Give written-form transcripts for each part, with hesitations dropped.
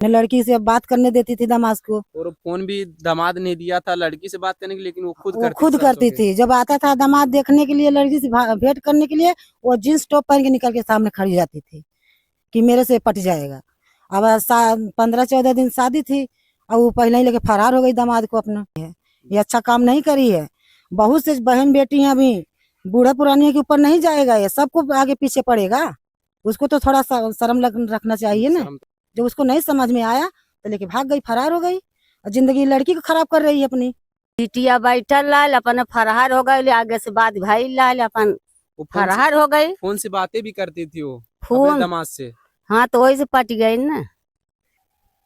मैं लड़की से बात करने देती थी दामाद को। और फोन भी दामाद ने दिया था लड़की से बात करने के लिए, लेकिन वो खुद वो करती खुद थी सरसों करती के। थी। जब आता था दामाद देखने के लिए, लड़की से भेंट करने के लिए, वो जींस टॉप पहन के निकल के सामने खड़ी जाती थी कि मेरे से पट जाएगा। अब 15-14 दिन शादी थी और वो पहले ही लेके फरार हो गई दामाद को अपना। ये अच्छा काम नहीं करी है। बहुत से बहन बेटी हैं अभी, बूढ़ा पुरानियों के ऊपर नहीं जाएगा, ये सबको आगे पीछे पड़ेगा। उसको तो थोड़ा शर्म रखना चाहिए ना। शर्म। जब उसको नहीं समझ में आया तो लेके भाग गई, फरार हो गई और जिंदगी लड़की को खराब कर रही है अपनी। बिटिया बैठल लाल अपन फरार हो गई, आगे से बात भाई लाल अपन वो फरार हो गई। फोन से बातें भी करती थी वो अपने फोन दामाद से। हाँ, तो वही से पट गई ना।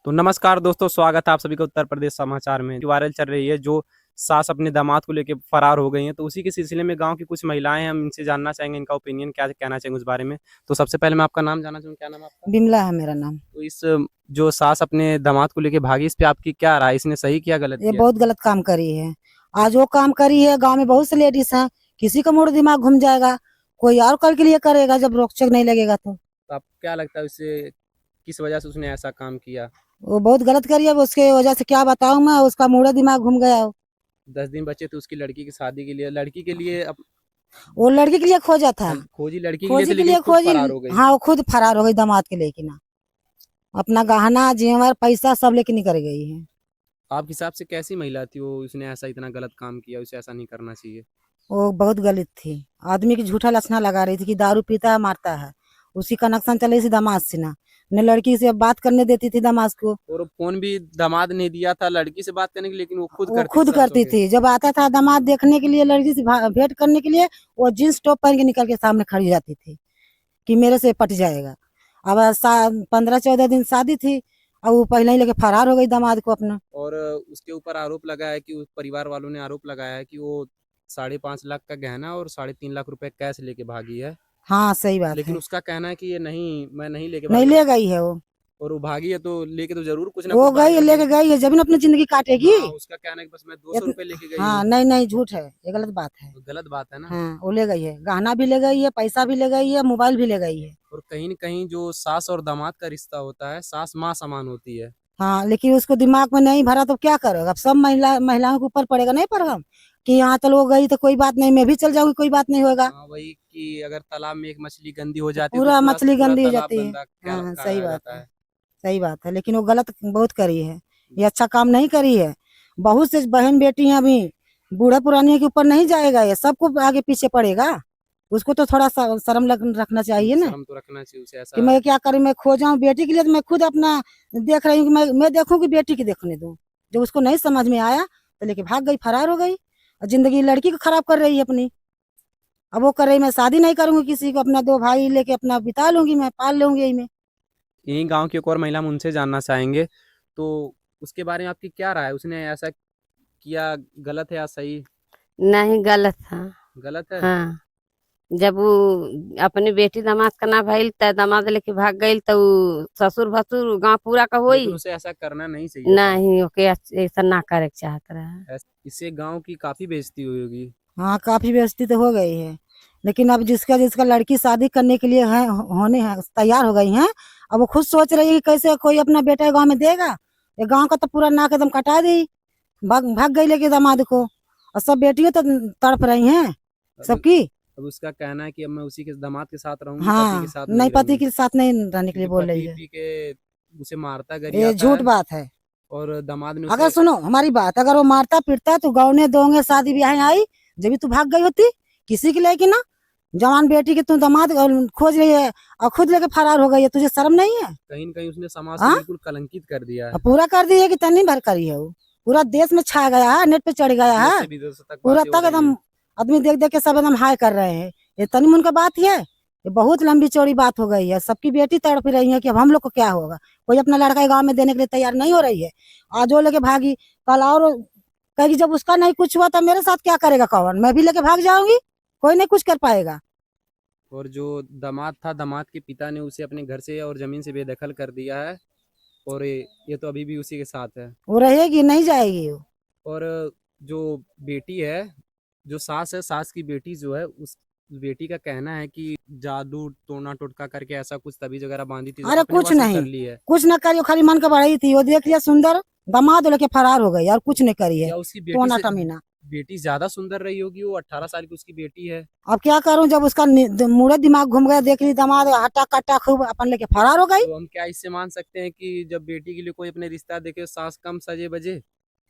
तो नमस्कार दोस्तों, स्वागत है आप सभी का उत्तर प्रदेश समाचार में। वायरल चल रही है जो सास अपने दामाद को लेकर फरार हो गई हैं, तो उसी के सिलसिले में गांव की कुछ महिलाएं हैं, हम इनसे जानना चाहेंगे इनका ओपिनियन क्या कहना चाहेंगे उस बारे में। तो सबसे पहले मैं आपका नाम जानना चाहूँगा, क्या नाम है आपका? बिमला है मेरा नाम। तो इस जो सास अपने दामाद को लेकर भागी, इस पे आपकी क्या राय? इसने सही किया गलत ये किया? बहुत गलत काम करी है। आज वो काम करी है, गांव में बहुत से लेडीज हैं, किसी का मूड दिमाग घूम जाएगा, कोई और कल के लिए करेगा जब रोक चेक नहीं लगेगा तो। तो आपको क्या लगता है उससे किस वजह से उसने ऐसा काम किया? वो बहुत गलत करी है। उसके वजह से क्या बताऊं मैं, उसका मूड दिमाग घूम गया हो। 10 दिन बचे थे उसकी लड़की की शादी के लिए, लड़की के लिए वो लड़की के लिए खोजा था, खोजी लड़की के लिए खोजी थी, के लेकिन लिए खुद खोजी। फरार हो गई। हाँ, वो खुद फरार हो गई दामाद के लेके ना। अपना गहना जेवर पैसा सब लेके निकल गई है। आपके हिसाब से कैसी महिला थी वो, उसने ऐसा इतना गलत काम किया? उसे ऐसा नहीं करना चाहिए। वो बहुत गलत थी। आदमी की झूठा लक्षणा लगा रही थी कि दारू पीता है, मारता है। उसी का नक्शा चले थी दामाद से ना। न लड़की से बात करने देती थी दामाद को। और फोन भी दामाद ने दिया था लड़की से बात करने के लिए, लेकिन वो खुद वो करती थी खुद सरसों करती के। थी। जब आता था दामाद देखने के लिए, लड़की से भेंट करने के लिए, वो जींस टॉप पहन के निकल के सामने खड़ी जाती थी कि मेरे से पट जाएगा। अब 15-14 दिन शादी थी और वो पहले ही लेके फरार हो गई दामाद को अपना। और उसके ऊपर आरोप लगा है कि उस परिवार वालों ने आरोप लगाया है कि वो 5.5 लाख का गहना और 3.5 लाख रुपए कैश लेके भागी है। हाँ, सही बात लेकिन है। उसका कहना है कि ये नहीं, मैं नहीं लेके नहीं भागी। ले गई है वो। और वो भागी है तो लेके तो जरूर कुछ ना वो कुछ गई, भागी लेके गई है, जब अपनी जिंदगी काटेगी। हाँ, उसका कहना है कि बस मैं 200 रुपए लेके गई हाँ, हूँ। नहीं नहीं, झूठ है, ये गलत बात है। तो गलत बात है ना। हाँ, वो ले गई है, गहना भी ले गई है, पैसा भी ले गई है, मोबाइल भी ले गई है। और कहीं न कहीं जो सास और दामाद का रिश्ता होता है, सास माँ समान होती है। हाँ, लेकिन उसको दिमाग में नहीं भरा तो क्या करेगा? अब सब महिलाओं के ऊपर पड़ेगा नहीं पर हम कि यहाँ चलो वो गई तो कोई बात नहीं, मैं भी चल जाऊंगी, कोई बात नहीं होगा। हाँ, वही कि अगर तालाब में एक मछली गंदी हो जाती है तो पूरा पूरा मछली पूरा गंदी हो तालाब जाती है। गंदा हाँ, सही कहा बात जाता है। है। सही बात है, लेकिन वो गलत बहुत करी है। ये अच्छा काम नहीं करी है। बहुत से बहन बेटी हैं अभी, बूढ़ा पुरानियों के ऊपर नहीं जाएगा, ये सबको आगे पीछे पड़ेगा। उसको तो थोड़ा शर्म रखना चाहिए ना। शर्म तो रखना चाहिए उसे कि ऐसा। मैं क्या करूँ, मैं खो जाऊं बेटी के लिए तो मैं खुद अपना देख रही हूँ कि मैं देखूं कि बेटी की देखने दूं। जब उसको नहीं समझ में आया तो लेके भाग गई, फरार हो गई और जिंदगी लड़की को खराब कर रही है अपनी। अब वो कर रही, मैं शादी नहीं करूंगी किसी को, अपना 2 भाई लेके अपना बिता लूंगी, मैं पाल लूंगी यही में। यही गांव की एक और महिला हम उनसे जानना चाहेंगे, तो उसके बारे में आपकी क्या राय है? उसने ऐसा किया गलत है या सही? नहीं, गलत था। गलत है। हाँ, जब वो अपनी बेटी दामाद का ना भइल त दामाद लेके भाग गई तो ससुर भसुर गांव पूरा का होई। लेकिन उसे ऐसा करना नहीं चाहिए था। नहीं, ओके ऐसा ना करे के चाहत रहा। इससे गांव की काफी बेइज्जती हुई होगी। हाँ, काफी बेइज्जती तो हो गई है। लेकिन अब जिसका जिसका लड़की शादी करने के लिए है, होने है, तैयार हो गई हैं, अब वो खुद सोच रही है कि कैसे कोई अपना बेटा गांव में देगा। ये गांव का तो पूरा नाक एकदम कटा दी, भाग भाग गई लेके दामाद को। और सब बेटियां तो तड़प रही हैं अब सबकी। अब उसका कहना है कि अब मैं उसी के दामाद के साथ रहूंगी, पति के हाँ, साथ नहीं, नहीं पति रहूंगी। के साथ नहीं रहने के लिए क्योंकि बोल रही पति है। पी के उसे मारता ये गरियाता झूठ है। बात है। और दामाद ने अगर उसे सुनो हमारी बात, अगर वो मारता पीटता तो गाँव ने दोगे शादी ब्याह आई, जब भी तू भाग गई होती किसी के लेके ना। जवान बेटी के तू दामाद खोज रही है और खुद लेके फरार हो गई है, तुझे शर्म नहीं है? कहीं न कहीं उसने समाज को हाँ, बिल्कुल कलंकित कर दिया है। पूरा कर दी है कि तनी भर करी है वो। पूरा देश में छा गया है, नेट पे चढ़ गया देश है। से विदेशों तक पूरा बातें हो तक रही एकदम हैं। आदमी देख देख के सब एकदम हाय कर रहे हैं। ये तनी मुन का बात ही है, ये बहुत लंबी चौड़ी बात हो गई है। सबकी बेटी तड़प रही है कि अब हम लोग को क्या होगा। कोई अपना लड़का गाँव में देने के लिए तैयार नहीं हो रही है। आज वो लेके भागी, कल और कहेगी जब उसका नहीं कुछ हुआ तो मेरे साथ क्या करेगा कौन? मैं भी लेके भाग जाऊंगी, कोई नहीं कुछ कर पाएगा। और जो दामाद था, दामाद के पिता ने उसे अपने घर से और जमीन से बेदखल कर दिया है। और ये तो अभी भी उसी के साथ है। वो रहेगी, नहीं जाएगी वो। और जो बेटी है, जो सास है, सास की बेटी जो है, उस बेटी का कहना है कि जादू टोना टोटका करके ऐसा कुछ तबीज वगैरह बांधी थी, अरे अपने कुछ वश में नहीं, कर ली है। कुछ न करी, वो खाली मन का बढ़ाई थी, वो देख लिया सुंदर दामाद लेके फरार हो गई और कुछ नहीं करी है। या उसकी टोना टमीना बेटी ज्यादा सुंदर रही होगी, वो 18 साल की उसकी बेटी है। अब क्या करूं, जब उसका मुड़े दिमाग घूम गया, देख ली दामाद हट्टा कट्टा खूब अपन लेके फरार हो गई। तो हम क्या इससे मान सकते हैं कि जब बेटी के लिए कोई अपने रिश्ता देखे सास कम सजे बजे?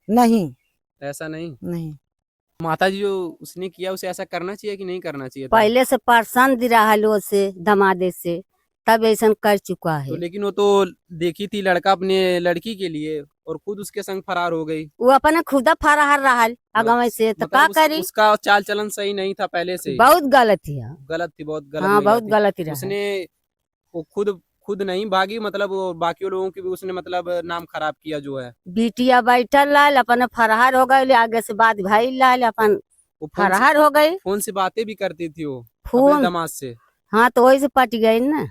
नहीं ऐसा नहीं। नहीं, माता जी जो उसने किया उसे ऐसा करना चाहिए कि नहीं करना चाहिए था? पहले से परेशान दि रहा से दमादे से, तब ऐसा कर चुका तो है। लेकिन वो तो देखी थी लड़का अपने लड़की के लिए और खुद उसके संग फरार हो गई। वो अपने खुदा फरार रहल अगम से, तो का करी। उसका चाल चलन सही नहीं था पहले से। बहुत गलत है। गलत थी, बहुत गलत हाँ महिला बहुत थी। गलत ही रहा। उसने वो खुद नहीं भागी, मतलब वो बाकी लोगों की भी उसने मतलब नाम खराब किया जो है। बिटिया बैठल लाल अपन फरार हो गए, आगे से बात भाई लाल अपन वो फरार हो गई। फोन से बातें भी करती थी वो अपने फोन दामाद से। हाँ तो वही से पट गई ना।